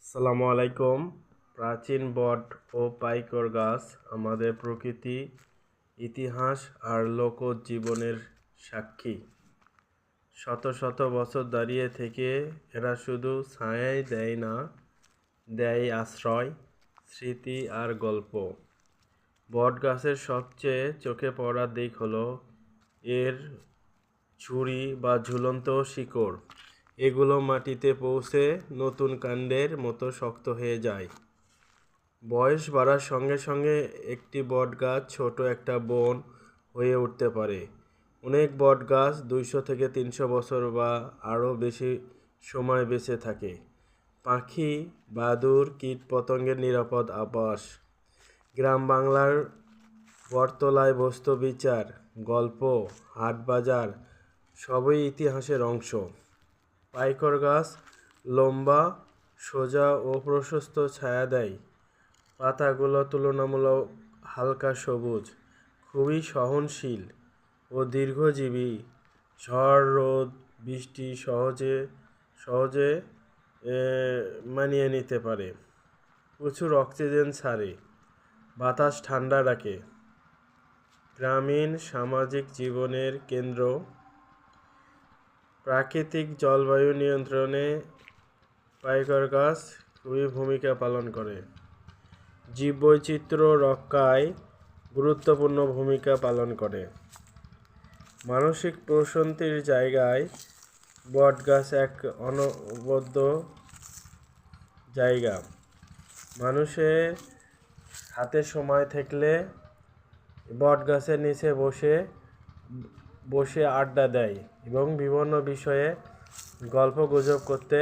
আসসালামু আলাইকুম। প্রাচীন বট ও পাইকর গাছ আমাদের প্রকৃতি, ইতিহাস আর লোকজীবনের সাক্ষী। শত শত বছর দাঁড়িয়ে থেকে এরা শুধু ছায়াই দেয় না, দেয় আশ্রয়, স্মৃতি আর গল্প। বট গাছের সবচেয়ে চোখে পড়ার দিক হলো এর ঝুড়ি বা ঝুলন্ত শিকড়। এগুলো মাটিতে পৌঁছে নতুন কাণ্ডের মতো শক্ত হয়ে যায়। বয়স বাড়ার সঙ্গে সঙ্গে একটি বটগাছ ছোট একটা বন হয়ে উঠতে পারে। অনেক বটগাছ 200 থেকে 300 বছর বা আরও বেশি সময় বেঁচে থাকে। পাখি, বাদুড়, কীটপতঙ্গের নিরাপদ আবাস। গ্রাম বাংলার বটতলায় বস্তু বিচার, গল্প, হাটবাজার সবই ইতিহাসের অংশ। পাইকর গাছ লম্বা, সোজা ও প্রশস্ত, ছায়া দেয়। পাতাগুলো তুলনামূলক হালকা সবুজ, খুবই সহনশীল ও দীর্ঘজীবী। ঝড়, রোদ, বৃষ্টি সহজে মানিয়ে নিতে পারে। প্রচুর অক্সিজেন ছাড়ে, বাতাস ঠান্ডা রাখে। গ্রামীণ সামাজিক জীবনের কেন্দ্র। প্রাকৃতিক জলবায়ু নিয়ন্ত্রণে পাইকর গাছ খুবই ভূমিকা পালন করে। জীববৈচিত্র্য রক্ষায় গুরুত্বপূর্ণ ভূমিকা পালন করে। মানসিক প্রশান্তির জায়গায় বটগাছ এক অনবদ্য জায়গা। মানুষের হাতে সময় থাকলে বটগাছের নিচে বসে আড্ডা দেয় এবং বিভিন্ন বিষয়ে গল্পগুজব করতে